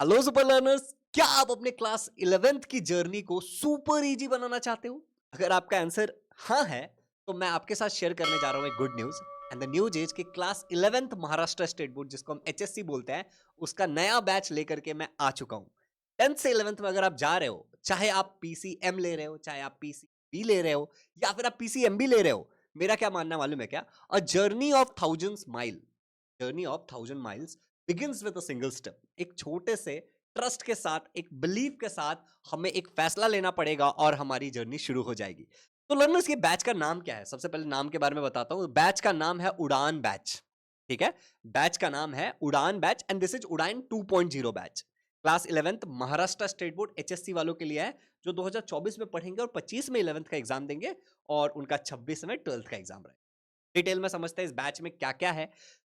Hello super learners, क्या आप अपने क्लास 11th की जर्नी को सुपर इजी बनाना चाहते हो? अगर आपका आंसर हाँ है, तो मैं आपके साथ शेयर करने जा रहा हूं एक good news. And the news is कि class 11th Maharashtra state board, जिसको हम एचएससी बोलते हैं, उसका नया बैच लेकर के मैं आ चुका हूं। 10th से 11th में अगर आप जा रहे हो, चाहे आप पीसीएम ले रहे हो, चाहे आप पीसीबी ले रहे हो, या फिर आप पीसीएमबी ले रहे हो, मेरा क्या मानना है मालूम है क्या? A journey of thousands mile, journey of 1000 miles begins with a single step. एक छोटे से ट्रस्ट के साथ, एक बिलीव के साथ हमें एक फैसला लेना पड़ेगा और हमारी जर्नी शुरू हो जाएगी। तो लर्नर्स, ये बैच का नाम क्या है? सबसे पहले नाम के बारे में बताता हूं। बैच का नाम है उड़ान बैच। ठीक है, बैच का नाम है उड़ान बैच एंड दिस इज उड़ान 2.0 batch. Class 11th Maharashtra state board HSC वालों के लिए है, जो 2024 में पढ़ेंगे और 25 में 11th का एग्जाम देंगे और उनका 26 में 12th का एग्जाम रहेगा। डिटेल में समझते हैं इस बैच में क्या क्या है।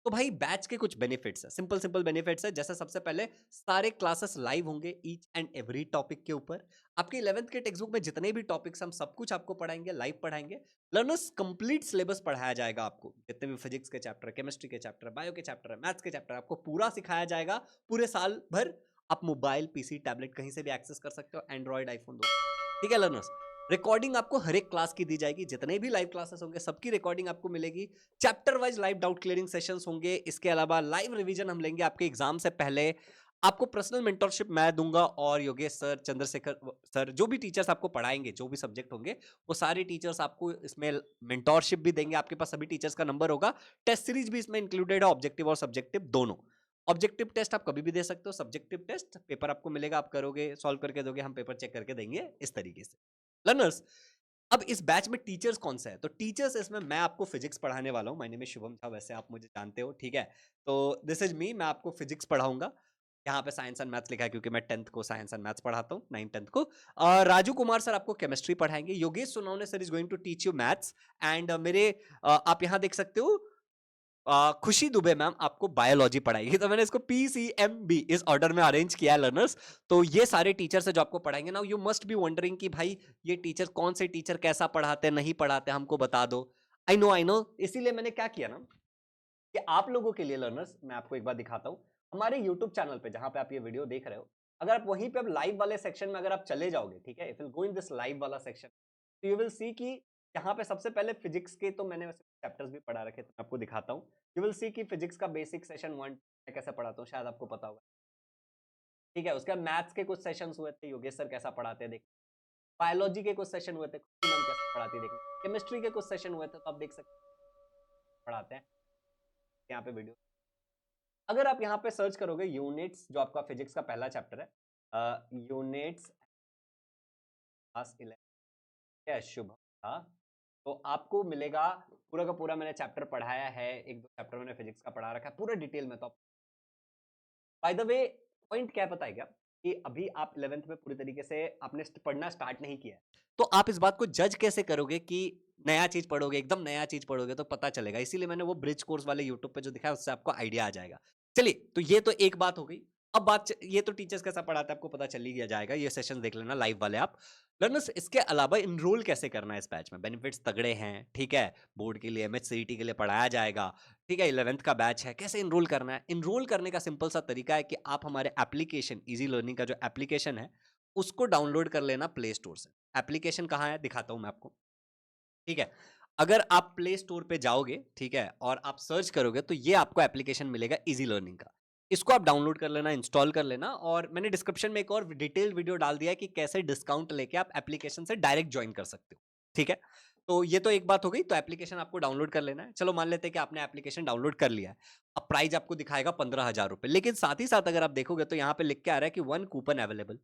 तो भाई, बैच के कुछ बेनिफिट्स है, सिंपल सिंपल बेनिफिट्स है। जैसे सबसे पहले, सारे क्लासेस लाइव होंगे ईच एंड एवरी टॉपिक के ऊपर। आपके 11th के टेक्स्ट बुक में जितने भी टॉपिक्स, हम सब कुछ आपको पढ़ाएंगे, लाइव पढ़ाएंगे। लर्नर्स, कंप्लीट सिलेबस पढ़ाया जाएगा आपको। जितने भी फिजिक्स के चैप्टर, केमिस्ट्री के चैप्टर, बायो के चैप्टर, मैथ्स के चैप्टर, आपको पूरा सिखाया जाएगा पूरे साल भर। आप मोबाइल, पीसी, टैबलेट कहीं से भी एक्सेस कर सकते हो, एंड्रॉइड, आईफोन दो। ठीक है लर्नर्स, रिकॉर्डिंग आपको हर एक क्लास की दी जाएगी। जितने भी लाइव क्लासेस होंगे, सबकी रिकॉर्डिंग आपको मिलेगी। Chapter wise live doubt clearing sessions होंगे। इसके अलावा लाइव रिवीजन हम लेंगे आपके एग्जाम से पहले। आपको पर्सनल मेंटरशिप मैं दूंगा, और योगेश सर, चंद्रशेखर सर, जो भी टीचर्स आपको पढ़ाएंगे, जो भी सब्जेक्ट होंगे, वो सारे टीचर्स आपको इसमें मेंटरशिप भी देंगे। आपके पास सभी टीचर्स का नंबर होगा। टेस्ट सीरीज भी इसमें इंक्लूडेड है, ऑब्जेक्टिव और सब्जेक्टिव दोनों। ऑब्जेक्टिव टेस्ट आप कभी भी दे सकते हो, सब्जेक्टिव टेस्ट पेपर आपको मिलेगा, आप करोगे, सॉल्व करके दोगे, हम पेपर चेक करके देंगे, इस तरीके से। लर्नर्स, अब इस बैच में टीचर्स कौन से हैं? तो टीचर्स इसमें मैं आपको फिजिक्स पढ़ाने वाला हूं। My name is Shubham Jha, वैसे आप मुझे जानते हो। ठीक है, तो दिस इज मी, मैं आपको फिजिक्स पढ़ाऊंगा। यहाँ पे साइंस एंड मैथ्स लिखा है क्योंकि मैं 10th को साइंस एंड मैथ्स पढ़ाता हूँ, 9 10th को। राजू कुमार सर आपको केमिस्ट्री पढ़ाएंगे। Yogesh Sonawane sir is going to teach you maths. And मेरे आप यहाँ देख सकते हो, खुशी दुबे मैम आपको बायोलॉजी पढ़ाएगी। तो मैंने इसको पीसीएमबी इस ऑर्डर में अरेंज किया है लर्नर्स। तो ये सारे टीचर्स है जो आपको पढ़ाएंगे। Now you must be wondering कि भाई, ये टीचर कौन से टीचर कैसा पढ़ाते हैं, नहीं पढ़ाते, हमको बता दो। आई नो, इसीलिए मैंने क्या किया ना, कि आप लोगों के लिए लर्नर्स, मैं आपको एक बार दिखाता हूं। हमारे यूट्यूब चैनल पे, जहां पे आप ये वीडियो देख रहे हो, अगर आप वहीं पे अब लाइव वाले सेक्शन में अगर आप चले जाओगे, ठीक है, if you go in this live वाला सेक्शन, तो यू विल सी कि यहाँ पे सबसे पहले फिजिक्स के, तो मैंने वैसे चैप्टर्स भी पढ़ा रखे, तो मैं आपको दिखाता हूँ। यू विल सी कि फिजिक्स का बेसिक सेशन 1 मैं कैसे पढ़ाता हूँ, शायद आपको पता होगा। ठीक है, उसके बाद मैथ्स के कुछ सेशंस हुए थे, योगेश सर कैसा पढ़ाते हैं देख। बायोलॉजी के कुछ सेशन हुए थे, खुशी मैम कैसे पढ़ाती है देख। केमिस्ट्री के कुछ सेशन हुए थे, तो आप देख सकते हैं पढ़ाते हैं यहाँ पे वीडियो। अगर आप यहाँ पे सर्च करोगे यूनिट्स, जो आपका फिजिक्स का पहला चैप्टर है, यूनिट्स क्लास 11 है, शुभ था, तो आपको मिलेगा पूरा का पूरा। मैंने चैप्टर पढ़ाया है, एक दो चैप्टर मैंने फिजिक्स का पढ़ा रखा है पूरा डिटेल में। तो बाय द वे, पॉइंट क्या पता है क्या, कि अभी आप 11th में पूरी तरीके से आपने पढ़ना स्टार्ट नहीं किया है, तो आप इस बात को जज कैसे करोगे कि नया चीज पढ़ोगे, एकदम नया चीज पढ़ोगे तो पता चलेगा। इसीलिए मैंने वो ब्रिज कोर्स वाले यूट्यूब पे जो दिखाया, उससे आपको आइडिया आ जाएगा। चलिए, तो ये तो एक बात हो गई। अब बात, ये तो टीचर्स कैसा पढ़ाते हैं आपको पता चल ही जाएगा, ये सेशन देख लेना लाइव वाले आप। लर्नर्स, इसके अलावा इनरोल कैसे करना है इस बैच में? बेनिफिट्स तगड़े हैं, ठीक है। बोर्ड के लिए, एमएचसीईटी के लिए पढ़ाया जाएगा। ठीक है, 11th का बैच है। कैसे इनरोल करना है? इनरोल करने का सिंपल सा तरीका है कि आप हमारे एप्लीकेशन, इजी लर्निंग का जो एप्लीकेशन है, उसको डाउनलोड कर लेना प्ले स्टोर से। एप्लीकेशन कहाँ है दिखाता हूं मैं आपको। ठीक है, अगर आप प्ले स्टोर पे जाओगे, ठीक है, और आप सर्च करोगे, तो ये आपको एप्लीकेशन मिलेगा इजी लर्निंग का। इसको आप डाउनलोड कर लेना, इंस्टॉल कर लेना। और मैंने डिस्क्रिप्शन में एक और डिटेल्ड वीडियो डाल दिया है कि कैसे डिस्काउंट लेके आप एप्लीकेशन से डायरेक्ट ज्वाइन कर सकते हो। ठीक है, तो ये तो एक बात हो गई। तो एप्लीकेशन आपको डाउनलोड कर लेना है। चलो, मान लेते हैं कि आपने एप्लीकेशन डाउनलोड कर लिया है। अब प्राइस आपको दिखाएगा 15,000 रुपए, लेकिन साथ ही साथ अगर आप देखोगे तो यहाँ पे लिख के आ रहा है कि 1 कूपन अवेलेबल।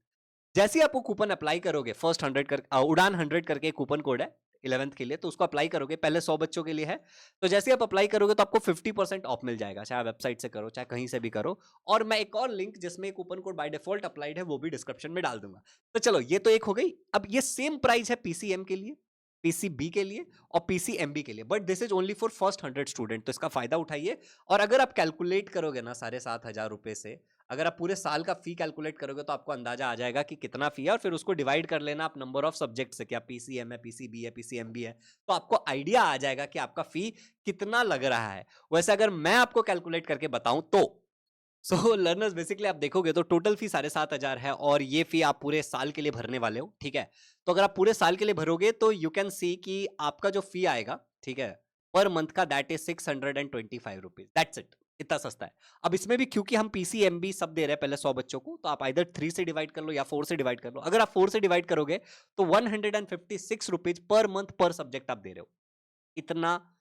जैसे ही आप वो कूपन अप्लाई करोगे, फर्स्ट 100 कर उड़ान 100 करके कूपन कोड है 11th के लिए, तो उसको अप्लाई करोगे। पहले 100 बच्चों के लिए है। तो जैसे ही आप अप्लाई करोगे तो आपको 50% ऑफ मिल जाएगा, चाहे वेबसाइट से करो, चाहे कहीं से भी करो। और मैं एक और लिंक, जिसमें coupon code by default applied है, वो भी डिस्क्रिप्शन में डाल दूंगा। तो चलो, ये तो एक हो गई। अब ये सेम प्राइस है पीसीएम के लिए, पीसीबी के लिए और पीसीएमबी के लिए, but this is only for first 100 student. तो इसका फायदा उठाइए। और अगर आप कैलकुलेट करोगे ना 7,500 रुपए से, अगर आप पूरे साल का फी कैलकुलेट करोगे, तो आपको अंदाजा आ जाएगा कि कितना फी है। और फिर उसको डिवाइड कर लेना आप नंबर ऑफ सब्जेक्ट से, क्या पीसीएम है, पीसीबी है, पीसीएमबी है, तो आपको आइडिया आ जाएगा कि आपका फी कितना लग रहा है। वैसे अगर मैं आपको कैलकुलेट करके बताऊं, तो सो लर्नर्स बेसिकली आप देखोगे तो टोटल फी 7,500 है और ये फी आप पूरे साल के लिए भरने वाले हो, ठीक है। तो अगर आप पूरे साल के लिए भरोगे तो यू कैन सी कि आपका जो फी आएगा, ठीक है, पर मंथ का that is 625 rupees, that's it. इतना सस्ता है। अब इसमें भी क्योंकि हम पीसीएमबी सब दे रहे हैं पहले 100 बच्चों को, तो आप आइदर 3 से डिवाइड कर लो या 4 से डिवाइड कर लो। अगर आप 4 से डिवाइड करोगे तो 156 रुपीज पर मंथ पर सब्जेक्ट आप दे रहे हो। इतना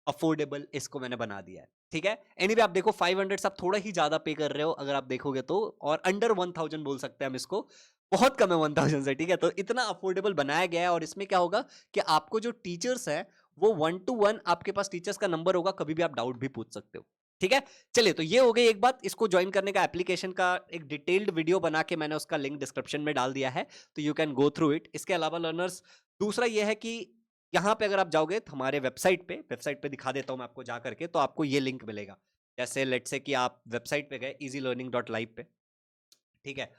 अफोर्डेबल इसको मैंने बना दिया है, ठीक है। एनीवे आप देखो 500 आप थोड़ा ही ज्यादा पे कर रहे हो अगर आप देखोगे तो, और अंडर 1000 बोल सकते हैं हम इसको, बहुत कम है 1000 से, ठीक है। तो इतना अफोर्डेबल बनाया गया है और इसमें क्या होगा कि आपको जो टीचर्स है वो 1-to-1 आपके पास टीचर्स का नंबर होगा, कभी भी आप डाउट भी पूछ सकते हो, ठीक है। चलिए, तो ये हो गई एक बात। इसको ज्वाइन करने का एप्लीकेशन का एक डिटेल्ड वीडियो बना के मैंने उसका लिंक डिस्क्रिप्शन में डाल दिया है, तो you can go through it. इसके अलावा लर्नर्स, दूसरा ये है कि यहाँ पे अगर आप जाओगे तो हमारे वेबसाइट पे दिखा देता हूँ मैं आपको जा करके, तो आपको ये लिंक मिलेगा। जैसे लेट्स से कि आप वेबसाइट पे गए easylearning.live पे, ठीक है।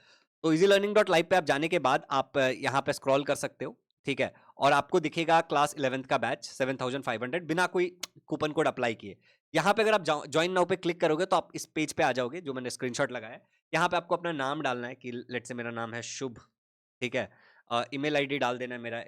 तो easylearning.live पे आप जाने के बाद आप यहाँ पे स्क्रॉल कर सकते हो, ठीक है। और आपको दिखेगा क्लास 11th का बैच 7500 बिना कोई कूपन कोड अप्लाई किए। यहाँ पे अगर आप ज्वाइन नाउ पे क्लिक करोगे तो आप इस पेज पे आ जाओगे जो मैंने स्क्रीनशॉट लगाया है। यहाँ पे आपको अपना नाम डालना है कि लेट्स से मेरा नाम है शुभ, ठीक है। ईमेल आईडी डाल देना है मेरा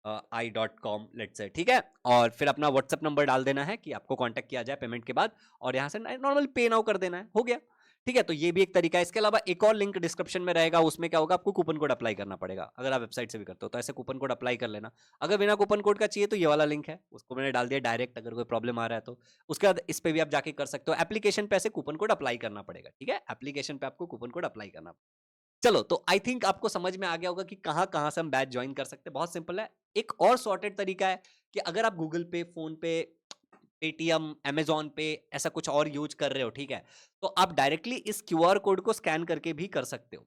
bbb@i.com लेट्स से, ठीक है। और फिर अपना व्हाट्सएप नंबर डाल देना है कि आपको कांटेक्ट किया जाए पेमेंट के बाद, और यहाँ से नॉर्मल पे नाउ कर देना है, हो गया, ठीक है। तो ये भी एक तरीका है। इसके अलावा एक और लिंक डिस्क्रिप्शन में रहेगा, उसमें क्या होगा, आपको कूपन कोड अप्लाई करना पड़ेगा। अगर आप वेबसाइट से भी करते हो तो ऐसे कूपन कोड अप्लाई कर लेना। अगर बिना कूपन कोड का चाहिए तो ये वाला लिंक है, उसको मैंने डाल दिया डायरेक्ट, अगर कोई प्रॉब्लम आ रहा है तो। उसके बाद इस पे भी आप जाके कर सकते हो। एप्लीकेशन पे ऐसे कूपन कोड अप्लाई करना पड़ेगा, ठीक है। एप्लीकेशन पे आपको कूपन कोड अप्लाई करना। चलो, तो आई थिंक आपको समझ में आ गया होगा कि कहां कहां से हम बैच ज्वाइन कर सकते हैं। बहुत सिंपल है। एक और सॉर्टेड तरीका है कि अगर आप गूगल पे, फोन पे, पेटीएम, अमेजॉन पे ऐसा कुछ और यूज कर रहे हो, ठीक है, तो आप डायरेक्टली इस क्यूआर कोड को स्कैन करके भी कर सकते हो।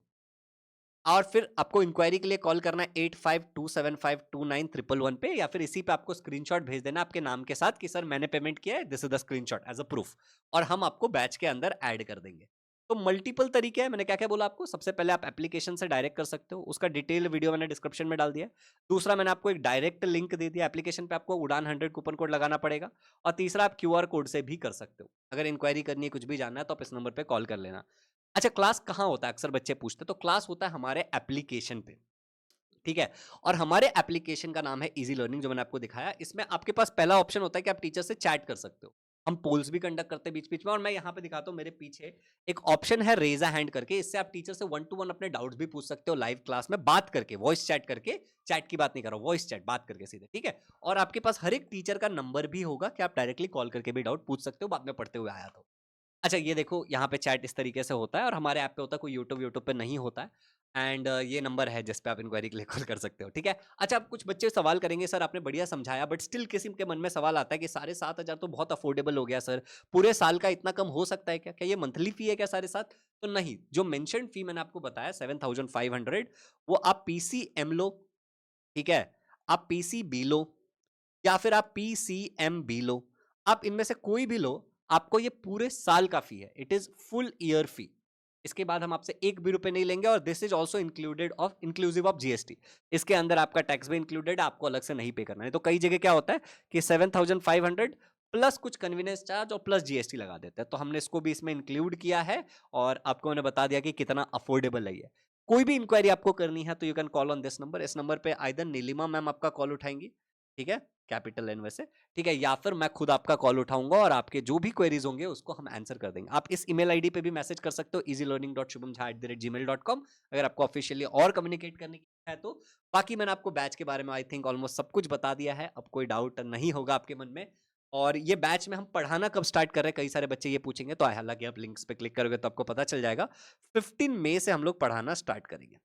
और फिर आपको इंक्वायरी के लिए कॉल करना है 8527529111 पे, या फिर इसी पे आपको स्क्रीनशॉट भेज देना आपके नाम के साथ कि सर मैंने पेमेंट किया है, this is the screenshot as a proof, और हम आपको बैच के अंदर ऐड कर देंगे। तो मल्टीपल तरीके हैं। मैंने क्या क्या बोला आपको, सबसे पहले आप एप्लीकेशन से डायरेक्ट कर सकते हो, उसका डिटेल वीडियो मैंने डिस्क्रिप्शन में डाल दिया। दूसरा, मैंने आपको एक डायरेक्ट लिंक दे दिया, एप्लीकेशन पे आपको उड़ान 100 कूपन कोड लगाना पड़ेगा। और तीसरा, आप क्यूआर कोड से भी कर सकते हो। अगर इंक्वायरी करनी है, कुछ भी जानना है, तो आप इस नंबर पे कॉल कर लेना। अच्छा, क्लास कहाँ होता है, अक्सर बच्चे पूछते हैं। तो क्लास होता है हमारे एप्लीकेशन पे, ठीक है। और हमारे एप्लीकेशन का नाम है इजी लर्निंग, जो मैंने आपको दिखाया। इसमें आपके पास पहला ऑप्शन होता है कि आप टीचर से चैट कर सकते हो। हम पोल्स भी कंडक्ट करते हैं बीच बीच में, और मैं यहाँ पे दिखाता हूँ, मेरे पीछे एक ऑप्शन है रेज अ हैंड करके। इससे आप टीचर से 1-to-1 अपने डाउट्स भी पूछ सकते हो लाइव क्लास में बात करके, वॉइस चैट करके। चैट की बात नहीं कर रहा हूँ, वॉइस चैट, बात करके सीधे, ठीक है। और आपके पास हर एक टीचर का नंबर भी होगा कि आप डायरेक्टली कॉल करके भी डाउट पूछ सकते हो, बाद में पढ़ते हुए आया तो। अच्छा, ये देखो यहाँ पे चैट इस तरीके से होता है, और हमारे ऐप पे होता है, कोई यूट्यूब पे नहीं होता है। एंड ये नंबर है जिस पे आप इंक्वायरी के लिए कॉल कर सकते हो, ठीक है। अच्छा, अब कुछ बच्चे सवाल करेंगे, सर आपने बढ़िया समझाया, बट स्टिल किसी के मन में सवाल आता है कि 7,500 तो बहुत अफोर्डेबल हो गया सर, पूरे साल का इतना कम हो सकता है क्या, क्या ये मंथली फी है क्या सारे साथ? तो नहीं, जो मेंशन फी मैंने आपको बताया 7,500, वो आप पीसीएम लो, ठीक है, आप पीसीबी लो, या फिर आप पीसीएमबी लो, आप इनमें से कोई भी लो, आपको ये पूरे साल का फी है। इट इज फुल ईयर फी। इसके बाद हम आपसे एक भी रुपए नहीं लेंगे, और this is also inclusive of GST. इसके अंदर आपका टैक्स भी इंक्लूडेड है, आपको अलग से नहीं पे करना है। तो कई जगह क्या होता है कि 7,500 प्लस कुछ कन्वीनियंस चार्ज और प्लस जीएसटी लगा देते हैं, तो हमने इसको भी इसमें इंक्लूड किया है, और आपको मैंने बता दिया कि कितना अफोर्डेबल है ये। कोई भी इंक्वायरी आपको करनी है तो you can call on this number. इस नंबर पे आइदर नीलिमा मैम आपका कॉल उठाएंगी, ठीक है, कैपिटल एन वैसे, ठीक है, या फिर मैं खुद आपका कॉल उठाऊंगा और आपके जो भी क्वेरीज होंगे उसको हम आंसर कर देंगे। आप इस ईमेल आईडी पे भी मैसेज कर सकते हो easylearning.shubhamjha@gmail.com, अगर आपको ऑफिशियली और कम्युनिकेट करने की है तो। बाकी मैंने आपको बैच के बारे में आई थिंक ऑलमोस्ट सब कुछ बता दिया है, अब कोई डाउट नहीं होगा आपके मन में। और ये बैच में हम पढ़ाना कब स्टार्ट कर रहे हैं, कई सारे बच्चे ये पूछेंगे, तो हालांकि आप लिंक्स पे क्लिक करोगे तो आपको पता चल जाएगा। 15 मई से हम लोग पढ़ाना स्टार्ट करेंगे,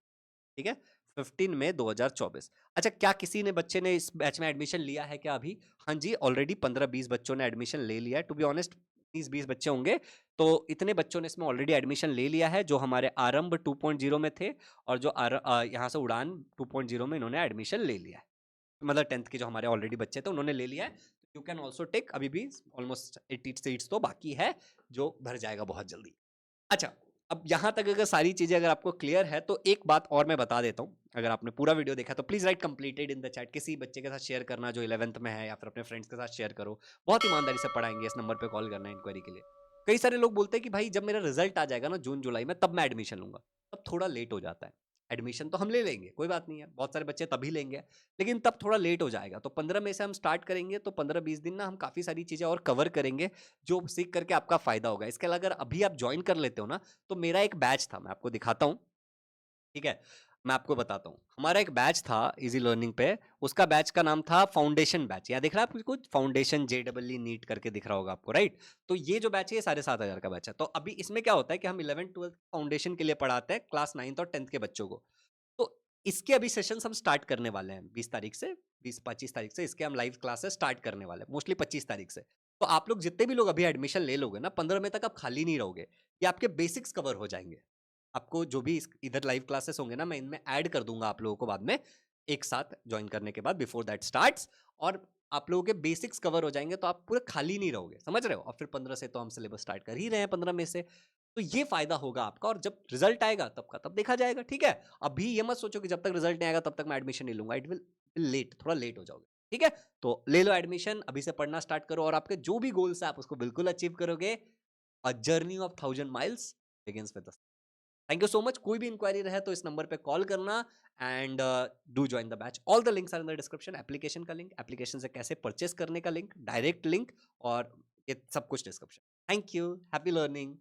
ठीक है, 15 मई 2024। अच्छा, क्या किसी ने बच्चे ने इस बैच में एडमिशन लिया है क्या अभी? हाँ जी, ऑलरेडी 15-20 बच्चों ने एडमिशन ले लिया है। टू बी ऑनेस्ट 30-20 बच्चे होंगे, तो इतने बच्चों ने इसमें ऑलरेडी एडमिशन ले लिया है जो हमारे आरंभ 2.0 में थे, और जो यहाँ से उड़ान 2.0 में इन्होंने एडमिशन ले लिया है। मतलब 10th के जो हमारे ऑलरेडी बच्चे थे उन्होंने ले लिया है। यू कैन ऑल्सो टेक, अभी भी ऑलमोस्ट 80 सीट्स तो बाकी है, जो भर जाएगा बहुत जल्दी। अच्छा, अब यहाँ तक अगर सारी चीजें अगर आपको क्लियर है तो एक बात और मैं बता देता हूँ। अगर आपने पूरा वीडियो देखा तो please right completed in the chat. किसी बच्चे के साथ शेयर करना जो 11th में है, या फिर अपने फ्रेंड्स के साथ शेयर करो। बहुत ईमानदारी से पढ़ाएंगे, इस नंबर पे कॉल करना है इंक्वायरी के लिए। कई सारे लोग बोलते हैं कि भाई जब मेरा रिजल्ट आ जाएगा ना जून जुलाई में तब मैं एडमिशन लूंगा। तब थोड़ा लेट हो जाता है। एडमिशन तो हम ले लेंगे, कोई बात नहीं है, बहुत सारे बच्चे तभी लेंगे, लेकिन तब थोड़ा लेट हो जाएगा। तो 15 में से हम स्टार्ट करेंगे, तो 15-20 दिन ना हम काफ़ी सारी चीज़ें और कवर करेंगे, जो सीख करके आपका फ़ायदा होगा। इसके अलावा अगर अभी आप ज्वाइन कर लेते हो ना, तो मेरा एक बैच था, मैं आपको दिखाता हूँ, ठीक है? मैं आपको बताता हूँ। हमारा एक बैच था ईज़ी लर्निंग पे, उसका बैच का नाम था फाउंडेशन बैच। यहाँ दिख रहा है आपको कुछ? फाउंडेशन जेईई नीट करके दिख रहा होगा आपको, राइट? तो ये जो बैच है, ये 7,500 का बैच है। तो अभी इसमें क्या होता है कि हम 11th-12th फाउंडेशन के लिए पढ़ाते हैं, क्लास 9th और 10th के बच्चों को। तो इसके अभी सेशंस हम स्टार्ट करने वाले हैं 20 तारीख से, 20-25 तारीख से इसके हम लाइव क्लासेस स्टार्ट करने वाले हैं, मोस्टली 25 तारीख से। तो आप लोग जितने भी लोग अभी एडमिशन ले लोगे ना, 15 मई तक आप खाली नहीं रहोगे। ये आपके बेसिक्स कवर हो जाएँगे। आपको जो भी इधर लाइव क्लासेस होंगे ना, मैं इनमें ऐड कर दूंगा आप लोगों को बाद में, एक साथ ज्वाइन करने के बाद, बिफोर दैट स्टार्ट्स। और आप लोगों के बेसिक्स कवर हो जाएंगे, तो आप पूरे खाली नहीं रहोगे, समझ रहे हो? और फिर 15 से तो हम सिलेबस स्टार्ट कर ही रहे हैं, 15 में से। तो ये फायदा होगा आपका, और जब रिजल्ट आएगा तब का तब देखा जाएगा, ठीक है? अभी ये मत सोचो कि जब तक रिजल्ट नहीं आएगा तब तक मैं एडमिशन नहीं लूंगा। इट विल लेट, थोड़ा लेट हो जाओगे, ठीक है? तो ले लो एडमिशन, अभी से पढ़ना स्टार्ट करो, और आपके जो भी गोल्स है आप उसको बिल्कुल अचीव करोगे। A journey of 1000 miles begins with thank you so much. कोई भी इंक्वायरी रहे तो इस नंबर पे कॉल करना, and do join the batch. All the links are in the description. Application का लिंक, एप्लीकेशन से कैसे परचेस करने का लिंक, डायरेक्ट लिंक, और ये सब कुछ description. Thank you, happy learning.